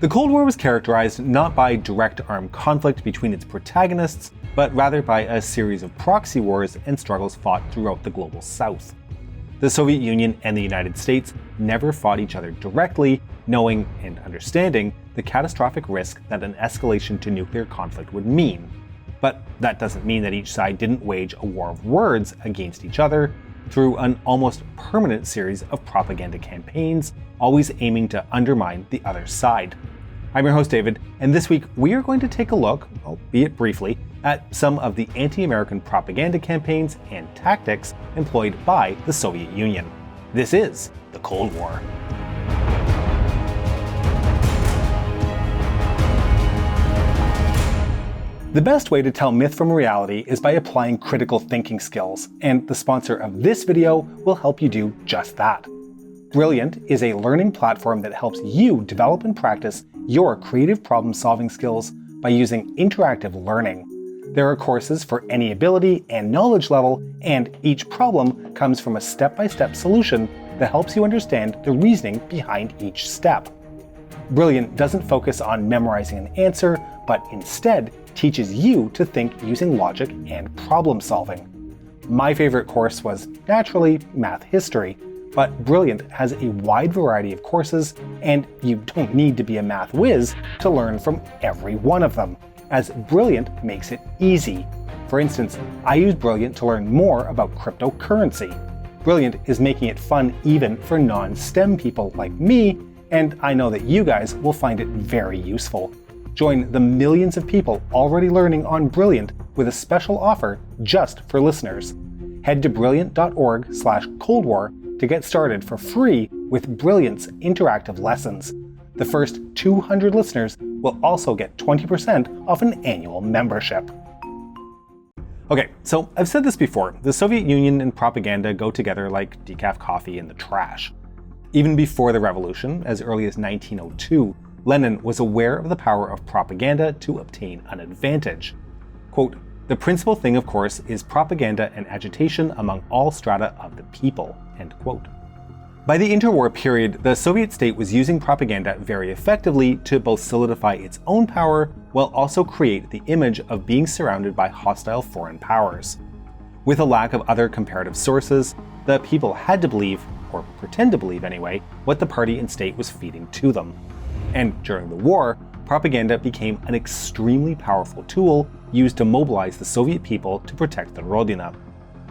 The Cold War was characterized not by direct armed conflict between its protagonists, but rather by a series of proxy wars and struggles fought throughout the global South. The Soviet Union and the United States never fought each other directly, knowing and understanding the catastrophic risk that an escalation to nuclear conflict would mean. But that doesn't mean that each side didn't wage a war of words against each other through an almost permanent series of propaganda campaigns, always aiming to undermine the other side. I'm your host David, and this week we are going to take a look, albeit briefly, at some of the anti-American propaganda campaigns and tactics employed by the Soviet Union. This is the Cold War. The best way to tell myth from reality is by applying critical thinking skills, and the sponsor of this video will help you do just that. Brilliant is a learning platform that helps you develop and practice your creative problem-solving skills by using interactive learning. There are courses for any ability and knowledge level, and each problem comes from a step-by-step solution that helps you understand the reasoning behind each step. Brilliant doesn't focus on memorizing an answer, but instead teaches you to think using logic and problem solving. My favorite course was, naturally, math history, but Brilliant has a wide variety of courses, and you don't need to be a math whiz to learn from every one of them, as Brilliant makes it easy. For instance, I use Brilliant to learn more about cryptocurrency. Brilliant is making it fun even for non-STEM people like me, and I know that you guys will find it very useful. Join the millions of people already learning on Brilliant with a special offer just for listeners. Head to brilliant.org/coldwar to get started for free with Brilliant's interactive lessons. The first 200 listeners will also get 20% off an annual membership. Okay, so I've said this before, the Soviet Union and propaganda go together like decaf coffee and the trash. Even before the revolution, as early as 1902, Lenin was aware of the power of propaganda to obtain an advantage. Quote, "The principal thing, of course, is propaganda and agitation among all strata of the people," end quote. By the interwar period, the Soviet state was using propaganda very effectively to both solidify its own power while also create the image of being surrounded by hostile foreign powers. With a lack of other comparative sources, the people had to believe, or pretend to believe anyway, what the party and state was feeding to them. And during the war, propaganda became an extremely powerful tool used to mobilize the Soviet people to protect the Rodina.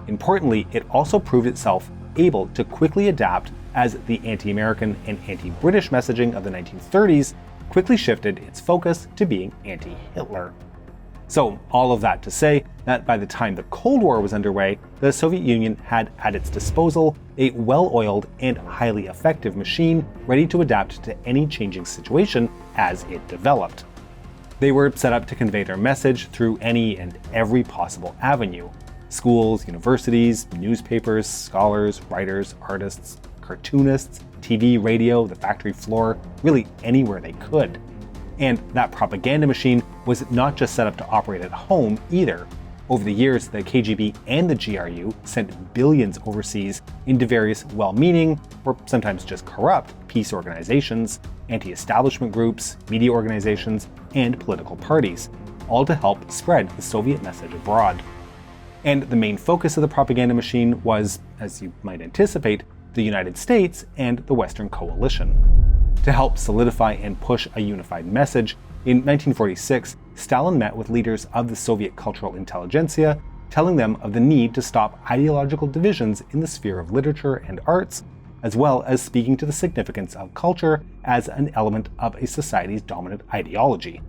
Importantly, it also proved itself able to quickly adapt as the anti-American and anti-British messaging of the 1930s quickly shifted its focus to being anti-Hitler. So all of that to say that by the time the Cold War was underway, the Soviet Union had at its disposal a well-oiled and highly effective machine ready to adapt to any changing situation as it developed. They were set up to convey their message through any and every possible avenue. Schools, universities, newspapers, scholars, writers, artists, cartoonists, TV, radio, the factory floor, really anywhere they could. And that propaganda machine was not just set up to operate at home either. Over the years, the KGB and the GRU sent billions overseas into various well-meaning, or sometimes just corrupt, peace organizations, anti-establishment groups, media organizations, and political parties, all to help spread the Soviet message abroad. And the main focus of the propaganda machine was, as you might anticipate, the United States and the Western coalition. To help solidify and push a unified message, in 1946, Stalin met with leaders of the Soviet cultural intelligentsia, telling them of the need to stop ideological divisions in the sphere of literature and arts, as well as speaking to the significance of culture as an element of a society's dominant ideology.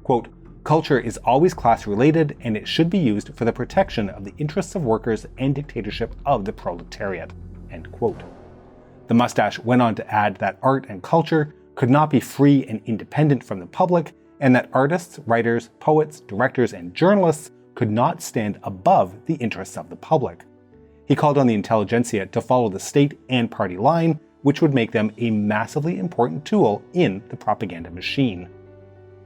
Quote, "Culture is always class-related, and it should be used for the protection of the interests of workers and dictatorship of the proletariat," end quote. The mustache went on to add that art and culture could not be free and independent from the public, and that artists, writers, poets, directors, and journalists could not stand above the interests of the public. He called on the intelligentsia to follow the state and party line, which would make them a massively important tool in the propaganda machine.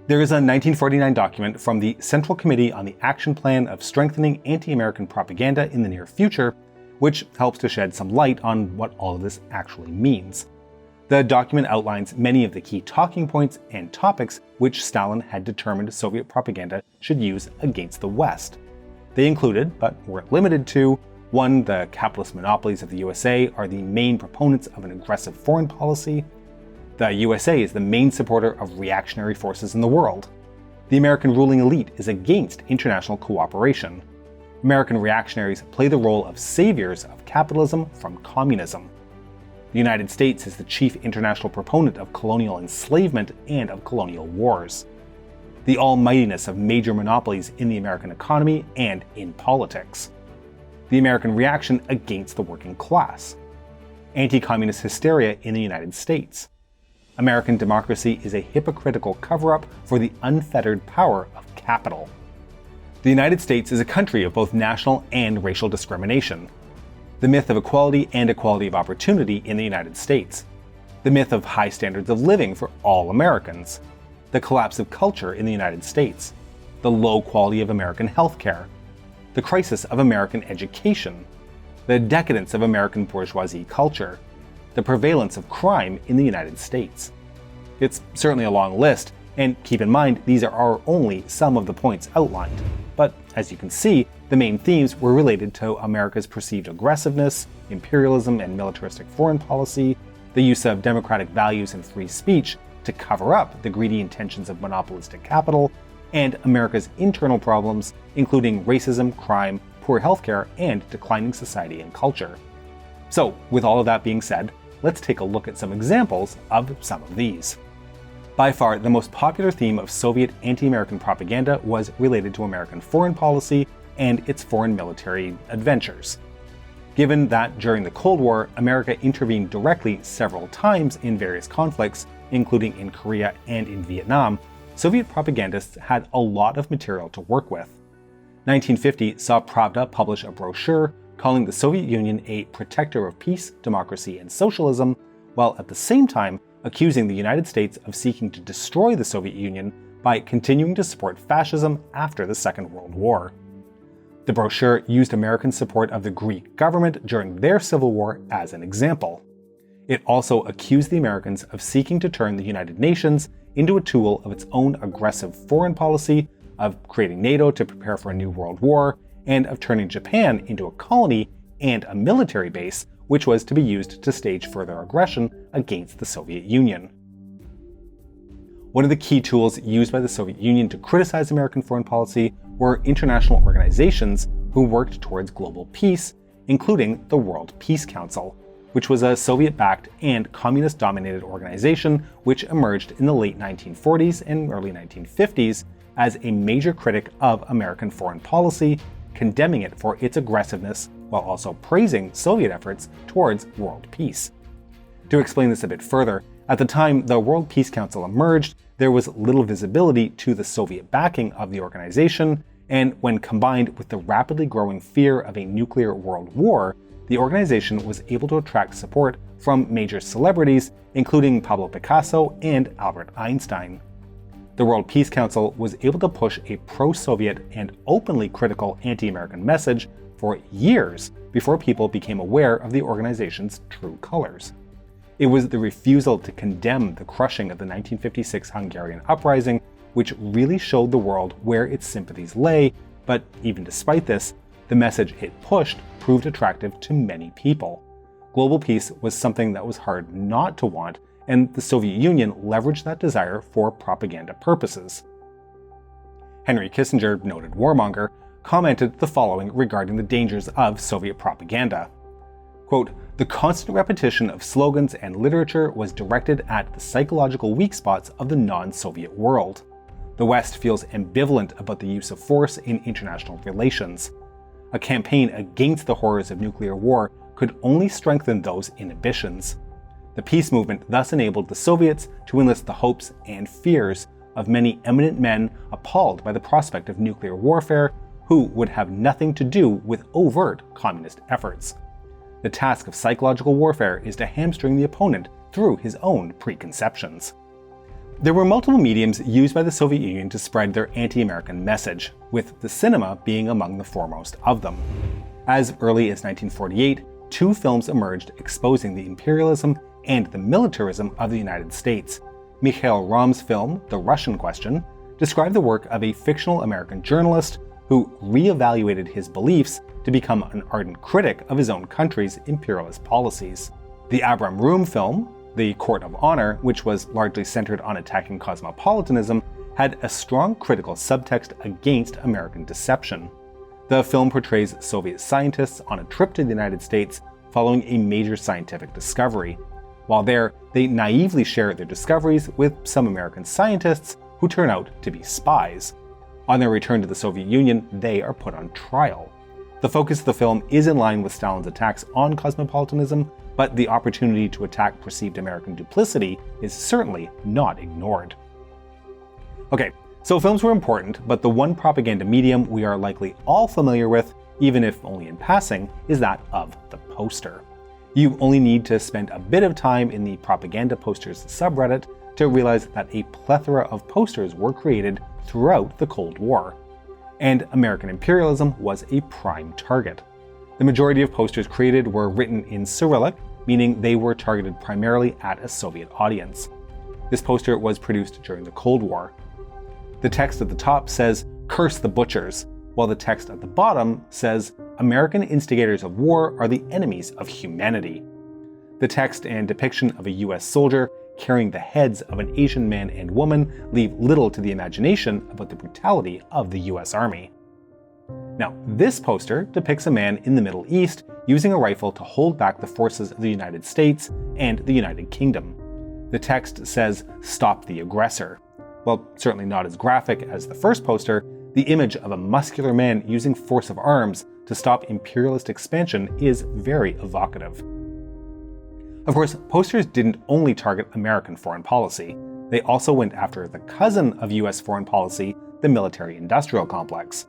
There is a 1949 document from the Central Committee on the Action Plan of Strengthening Anti-American Propaganda in the Near Future, which helps to shed some light on what all of this actually means. The document outlines many of the key talking points and topics which Stalin had determined Soviet propaganda should use against the West. They included, but weren't limited to, 1. The capitalist monopolies of the USA are the main proponents of an aggressive foreign policy. The USA is the main supporter of reactionary forces in the world. The American ruling elite is against international cooperation. American reactionaries play the role of saviors of capitalism from communism. The United States is the chief international proponent of colonial enslavement and of colonial wars. The almightiness of major monopolies in the American economy and in politics. The American reaction against the working class. Anti-communist hysteria in the United States. American democracy is a hypocritical cover-up for the unfettered power of capital. The United States is a country of both national and racial discrimination. The myth of equality and equality of opportunity in the United States. The myth of high standards of living for all Americans. The collapse of culture in the United States. The low quality of American healthcare. The crisis of American education. The decadence of American bourgeoisie culture. The prevalence of crime in the United States. It's certainly a long list, and keep in mind these are only some of the points outlined. But as you can see, the main themes were related to America's perceived aggressiveness, imperialism and militaristic foreign policy, the use of democratic values and free speech to cover up the greedy intentions of monopolistic capital, and America's internal problems, including racism, crime, poor healthcare, and declining society and culture. So, with all of that being said, let's take a look at some examples of some of these. By far, the most popular theme of Soviet anti-American propaganda was related to American foreign policy and its foreign military adventures. Given that during the Cold War, America intervened directly several times in various conflicts, including in Korea and in Vietnam, Soviet propagandists had a lot of material to work with. 1950 saw Pravda publish a brochure calling the Soviet Union a protector of peace, democracy, and socialism, while at the same time accusing the United States of seeking to destroy the Soviet Union by continuing to support fascism after the Second World War. The brochure used American support of the Greek government during their civil war as an example. It also accused the Americans of seeking to turn the United Nations into a tool of its own aggressive foreign policy, of creating NATO to prepare for a new world war, and of turning Japan into a colony and a military base which was to be used to stage further aggression against the Soviet Union. One of the key tools used by the Soviet Union to criticize American foreign policy were international organizations who worked towards global peace, including the World Peace Council, which was a Soviet-backed and communist-dominated organization which emerged in the late 1940s and early 1950s as a major critic of American foreign policy, condemning it for its aggressiveness while also praising Soviet efforts towards world peace. To explain this a bit further, at the time the World Peace Council emerged, there was little visibility to the Soviet backing of the organization, and when combined with the rapidly growing fear of a nuclear world war, the organization was able to attract support from major celebrities, including Pablo Picasso and Albert Einstein. The World Peace Council was able to push a pro-Soviet and openly critical anti-American message for years before people became aware of the organization's true colors. It was the refusal to condemn the crushing of the 1956 Hungarian uprising which really showed the world where its sympathies lay, but even despite this, the message it pushed proved attractive to many people. Global peace was something that was hard not to want, and the Soviet Union leveraged that desire for propaganda purposes. Henry Kissinger, noted warmonger, commented the following regarding the dangers of Soviet propaganda. Quote, "The constant repetition of slogans and literature was directed at the psychological weak spots of the non-Soviet world. The West feels ambivalent about the use of force in international relations. A campaign against the horrors of nuclear war could only strengthen those inhibitions. The peace movement thus enabled the Soviets to enlist the hopes and fears of many eminent men appalled by the prospect of nuclear warfare who would have nothing to do with overt communist efforts. The task of psychological warfare is to hamstring the opponent through his own preconceptions." There were multiple mediums used by the Soviet Union to spread their anti-American message, with the cinema being among the foremost of them. As early as 1948, 2 films emerged exposing the imperialism and the militarism of the United States. Mikhail Rom's film, The Russian Question, described the work of a fictional American journalist who re-evaluated his beliefs to become an ardent critic of his own country's imperialist policies. The Abram Room film, The Court of Honor, which was largely centered on attacking cosmopolitanism, had a strong critical subtext against American deception. The film portrays Soviet scientists on a trip to the United States following a major scientific discovery. While there, they naively share their discoveries with some American scientists who turn out to be spies. On their return to the Soviet Union, they are put on trial. The focus of the film is in line with Stalin's attacks on cosmopolitanism, but the opportunity to attack perceived American duplicity is certainly not ignored. Okay, so films were important, but the one propaganda medium we are likely all familiar with, even if only in passing, is that of the poster. You only need to spend a bit of time in the propaganda posters subreddit to realize that a plethora of posters were created throughout the Cold War, and American imperialism was a prime target. The majority of posters created were written in Cyrillic, meaning they were targeted primarily at a Soviet audience. This poster was produced during the Cold War. The text at the top says, "Curse the butchers," while the text at the bottom says, "American instigators of war are the enemies of humanity." The text and depiction of a US soldier carrying the heads of an Asian man and woman leave little to the imagination about the brutality of the US Army. Now, this poster depicts a man in the Middle East using a rifle to hold back the forces of the United States and the United Kingdom. The text says, "Stop the aggressor." While certainly not as graphic as the first poster, the image of a muscular man using force of arms to stop imperialist expansion is very evocative. Of course, posters didn't only target American foreign policy. They also went after the cousin of US foreign policy, the military-industrial complex.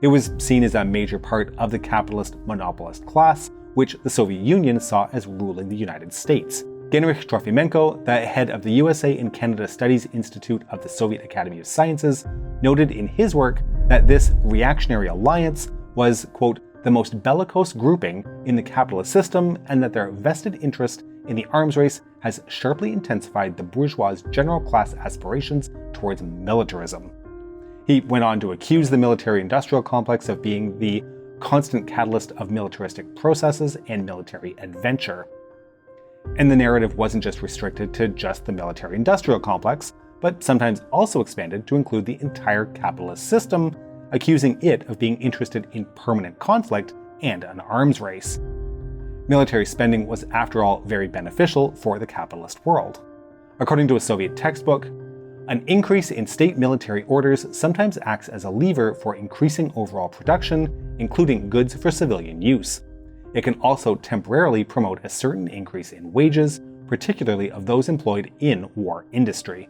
It was seen as a major part of the capitalist monopolist class, which the Soviet Union saw as ruling the United States. Genrikh Trofimenko, the head of the USA and Canada Studies Institute of the Soviet Academy of Sciences, noted in his work that this reactionary alliance was, quote, "the most bellicose grouping in the capitalist system, and that their vested interest in the arms race has sharply intensified the bourgeois' general class aspirations towards militarism." He went on to accuse the military-industrial complex of being the constant catalyst of militaristic processes and military adventure. And the narrative wasn't just restricted to just the military-industrial complex, but sometimes also expanded to include the entire capitalist system, accusing it of being interested in permanent conflict and an arms race. Military spending was, after all, very beneficial for the capitalist world. According to a Soviet textbook, an increase in state military orders sometimes acts as a lever for increasing overall production, including goods for civilian use. It can also temporarily promote a certain increase in wages, particularly of those employed in war industry.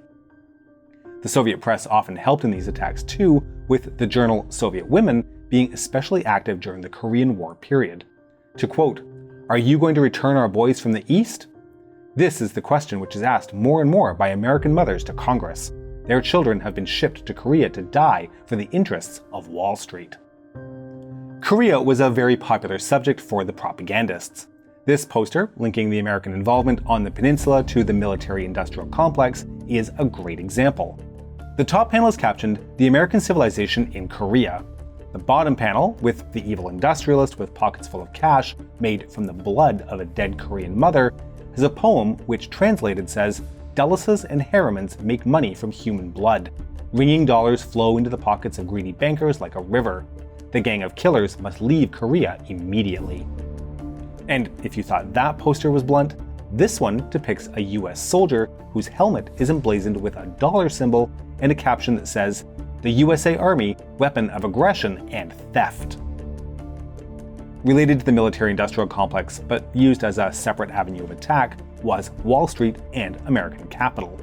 The Soviet press often helped in these attacks too, with the journal Soviet Women being especially active during the Korean War period. To quote, "Are you going to return our boys from the East?" This is the question which is asked more and more by American mothers to Congress. Their children have been shipped to Korea to die for the interests of Wall Street. Korea was a very popular subject for the propagandists. This poster, linking the American involvement on the peninsula to the military-industrial complex, is a great example. The top panel is captioned, "The American Civilization in Korea." The bottom panel, with the evil industrialist with pockets full of cash made from the blood of a dead Korean mother, has a poem which translated says, "Dulluses and haremans make money from human blood. Ringing dollars flow into the pockets of greedy bankers like a river. The gang of killers must leave Korea immediately." And if you thought that poster was blunt, this one depicts a US soldier whose helmet is emblazoned with a dollar symbol and a caption that says, "The USA Army, weapon of aggression and theft." Related to the military-industrial complex, but used as a separate avenue of attack, was Wall Street and American capital.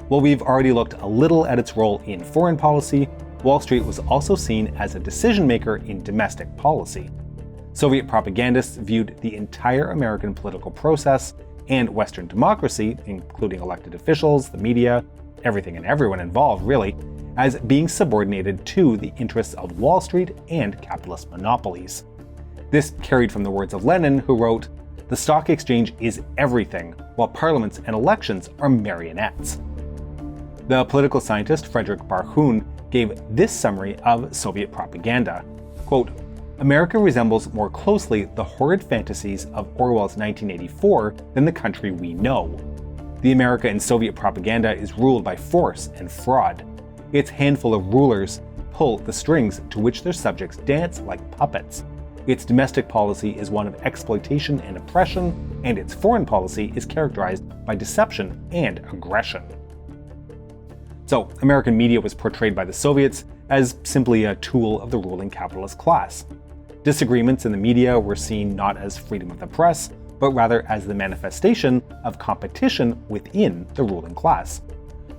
While we've already looked a little at its role in foreign policy, Wall Street was also seen as a decision-maker in domestic policy. Soviet propagandists viewed the entire American political process and Western democracy, including elected officials, the media, everything and everyone involved really, as being subordinated to the interests of Wall Street and capitalist monopolies. This carried from the words of Lenin, who wrote, the stock exchange is everything, while parliaments and elections are marionettes. The political scientist Frederick Barhun gave this summary of Soviet propaganda. Quote, "America resembles more closely the horrid fantasies of Orwell's 1984 than the country we know. The America in Soviet propaganda is ruled by force and fraud. Its handful of rulers pull the strings to which their subjects dance like puppets. Its domestic policy is one of exploitation and oppression, and its foreign policy is characterized by deception and aggression." So, American media was portrayed by the Soviets as simply a tool of the ruling capitalist class. Disagreements in the media were seen not as freedom of the press, but rather as the manifestation of competition within the ruling class.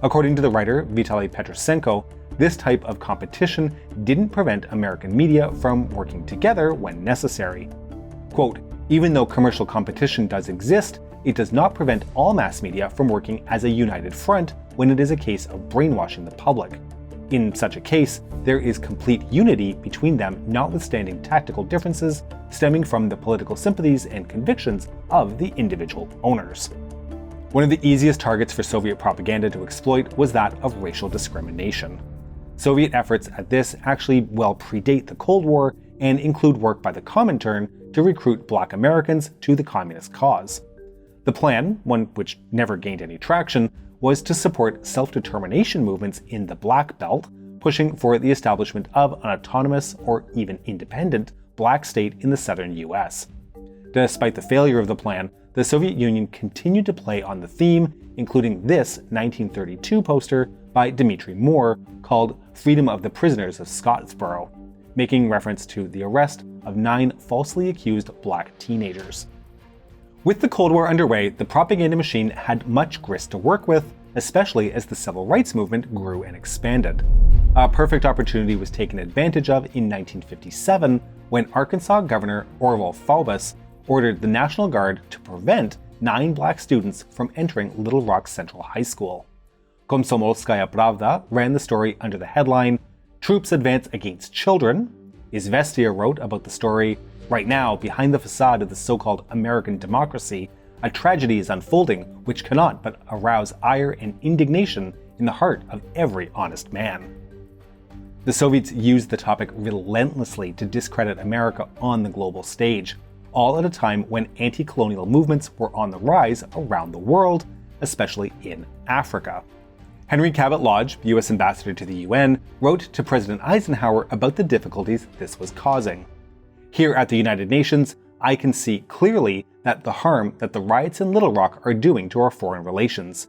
According to the writer Vitaly Petrusenko, this type of competition didn't prevent American media from working together when necessary. Quote, "Even though commercial competition does exist, it does not prevent all mass media from working as a united front when it is a case of brainwashing the public. In such a case, there is complete unity between them, notwithstanding tactical differences stemming from the political sympathies and convictions of the individual owners." One of the easiest targets for Soviet propaganda to exploit was that of racial discrimination. Soviet efforts at this actually well predate the Cold War and include work by the Comintern to recruit Black Americans to the communist cause. The plan, one which never gained any traction, was to support self-determination movements in the Black Belt, pushing for the establishment of an autonomous or even independent black state in the southern US. Despite the failure of the plan, the Soviet Union continued to play on the theme, including this 1932 poster by Dmitry Moore called "Freedom of the Prisoners of Scottsboro," making reference to the arrest of 9 falsely accused black teenagers. With the Cold War underway, the propaganda machine had much grist to work with, especially as the civil rights movement grew and expanded. A perfect opportunity was taken advantage of in 1957 when Arkansas Governor Orval Faubus ordered the National Guard to prevent 9 black students from entering Little Rock Central High School. Komsomolskaya Pravda ran the story under the headline, "Troops Advance Against Children." Izvestia wrote about the story, "Right now, behind the facade of the so-called American democracy, a tragedy is unfolding which cannot but arouse ire and indignation in the heart of every honest man." The Soviets used the topic relentlessly to discredit America on the global stage, all at a time when anti-colonial movements were on the rise around the world, especially in Africa. Henry Cabot Lodge, US ambassador to the UN, wrote to President Eisenhower about the difficulties this was causing. "Here at the United Nations, I can see clearly that the harm that the riots in Little Rock are doing to our foreign relations.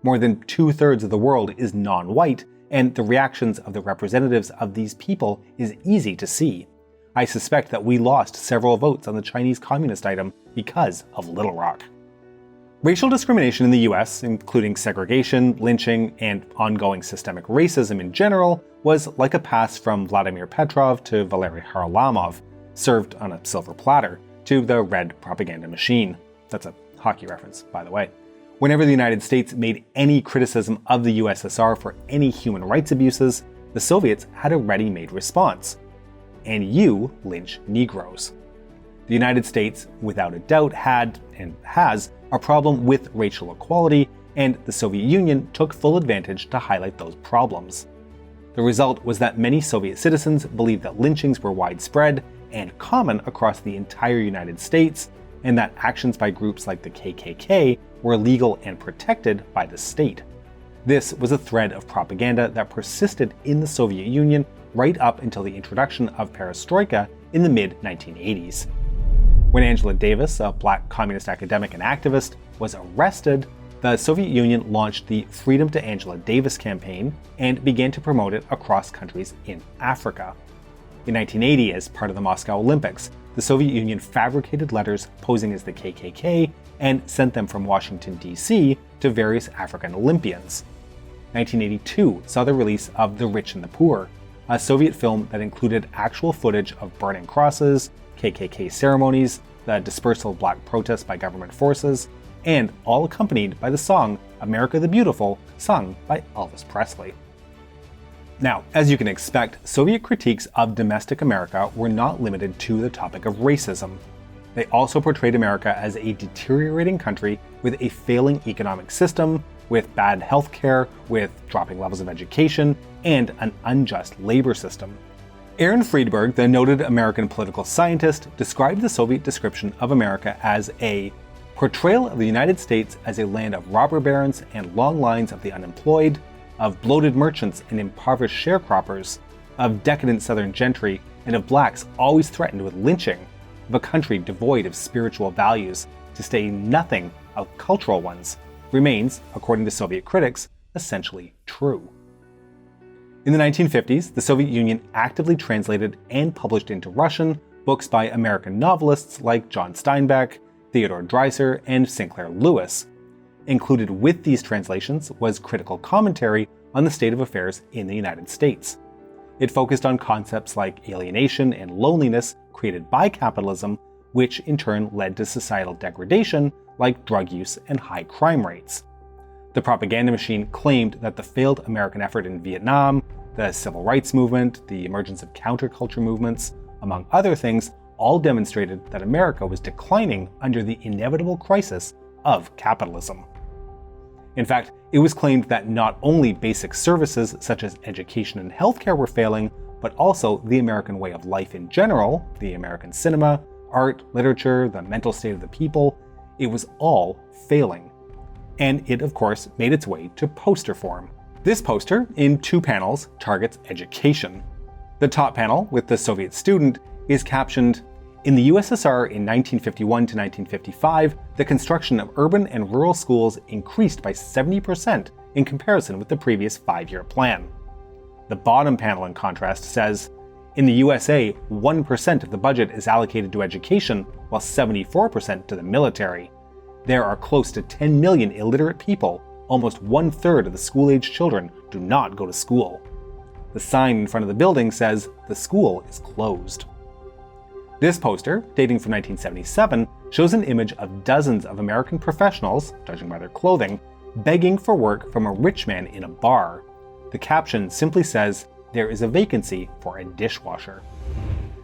More than 2/3 of the world is non-white, and the reactions of the representatives of these people is easy to see. I suspect that we lost several votes on the Chinese Communist item because of Little Rock." Racial discrimination in the US, including segregation, lynching, and ongoing systemic racism in general, was like a pass from Vladimir Petrov to Valery Harlamov, served on a silver platter, to the red propaganda machine. That's a hockey reference, by the way. Whenever the United States made any criticism of the USSR for any human rights abuses, the Soviets had a ready-made response. "And you lynch Negroes." The United States, without a doubt, had, and has, a problem with racial equality, and the Soviet Union took full advantage to highlight those problems. The result was that many Soviet citizens believed that lynchings were widespread and common across the entire United States, and that actions by groups like the KKK were legal and protected by the state. This was a thread of propaganda that persisted in the Soviet Union right up until the introduction of perestroika in the mid-1980s. When Angela Davis, a black communist academic and activist, was arrested, the Soviet Union launched the Freedom to Angela Davis campaign and began to promote it across countries in Africa. In 1980, as part of the Moscow Olympics, the Soviet Union fabricated letters posing as the KKK and sent them from Washington, D.C. to various African Olympians. 1982 saw the release of The Rich and the Poor, a Soviet film that included actual footage of burning crosses, KKK ceremonies, the dispersal of black protests by government forces, and all accompanied by the song America the Beautiful, sung by Elvis Presley. Now, as you can expect, Soviet critiques of domestic America were not limited to the topic of racism. They also portrayed America as a deteriorating country with a failing economic system, with bad healthcare, with dropping levels of education, and an unjust labor system. Aaron Friedberg, the noted American political scientist, described the Soviet description of America as a portrayal of the United States as a land of robber barons and long lines of the unemployed, of bloated merchants and impoverished sharecroppers, of decadent southern gentry, and of blacks always threatened with lynching, of a country devoid of spiritual values, to say nothing of cultural ones, remains, according to Soviet critics, essentially true. In the 1950s, the Soviet Union actively translated and published into Russian books by American novelists like John Steinbeck, Theodore Dreiser, and Sinclair Lewis. Included with these translations was critical commentary on the state of affairs in the United States. It focused on concepts like alienation and loneliness created by capitalism, which in turn led to societal degradation like drug use and high crime rates. The propaganda machine claimed that the failed American effort in Vietnam, the civil rights movement, the emergence of counterculture movements, among other things, all demonstrated that America was declining under the inevitable crisis of capitalism. In fact, it was claimed that not only basic services such as education and healthcare were failing, but also the American way of life in general, the American cinema, art, literature, the mental state of the people, it was all failing. And it, of course, made its way to poster form. This poster, in 2 panels, targets education. The top panel, with the Soviet student, is captioned, "In the USSR in 1951 to 1955, the construction of urban and rural schools increased by 70% in comparison with the previous 5-year plan." The bottom panel, in contrast, says, "In the USA, 1% of the budget is allocated to education, while 74% to the military. There are close to 10 million illiterate people. Almost 1/3 of the school-age children do not go to school." The sign in front of the building says, "The school is closed." This poster, dating from 1977, shows an image of dozens of American professionals, judging by their clothing, begging for work from a rich man in a bar. The caption simply says, "There is a vacancy for a dishwasher."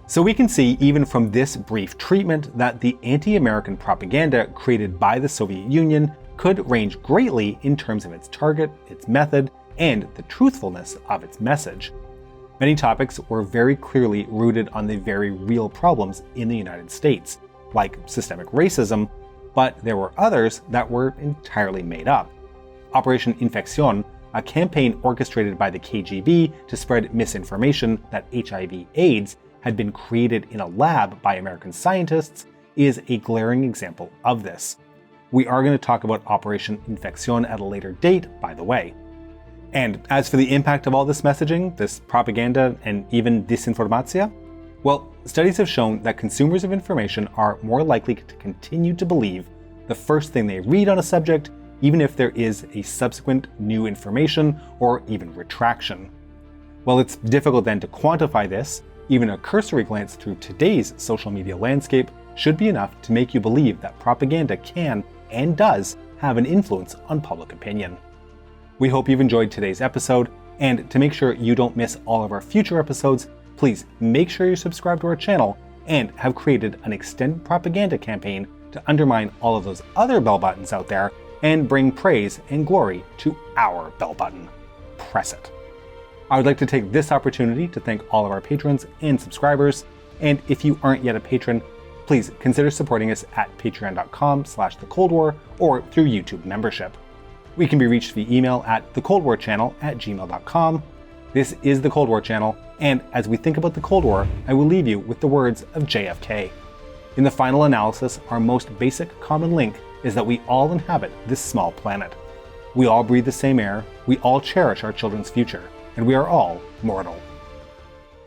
So we can see, even from this brief treatment, that the anti-American propaganda created by the Soviet Union could range greatly in terms of its target, its method, and the truthfulness of its message. Many topics were very clearly rooted on the very real problems in the United States, like systemic racism, but there were others that were entirely made up. Operation Infección, a campaign orchestrated by the KGB to spread misinformation that HIV/AIDS had been created in a lab by American scientists, is a glaring example of this. We are going to talk about Operation Infección at a later date, by the way. And as for the impact of all this messaging, this propaganda, and even disinformatia, well, studies have shown that consumers of information are more likely to continue to believe the first thing they read on a subject, even if there is a subsequent new information or even retraction. While it's difficult then to quantify this, even a cursory glance through today's social media landscape should be enough to make you believe that propaganda can, and does, have an influence on public opinion. We hope you've enjoyed today's episode, and to make sure you don't miss all of our future episodes, please make sure you're subscribed to our channel and have created an extended propaganda campaign to undermine all of those other bell buttons out there and bring praise and glory to our bell button. Press it. I would like to take this opportunity to thank all of our patrons and subscribers, and if you aren't yet a patron, please consider supporting us at patreon.com/thecoldwar or through YouTube membership. We can be reached via email at thecoldwarchannel@gmail.com. This is the Cold War Channel, and as we think about the Cold War, I will leave you with the words of JFK. In the final analysis, our most basic common link is that we all inhabit this small planet. We all breathe the same air, we all cherish our children's future, and we are all mortal.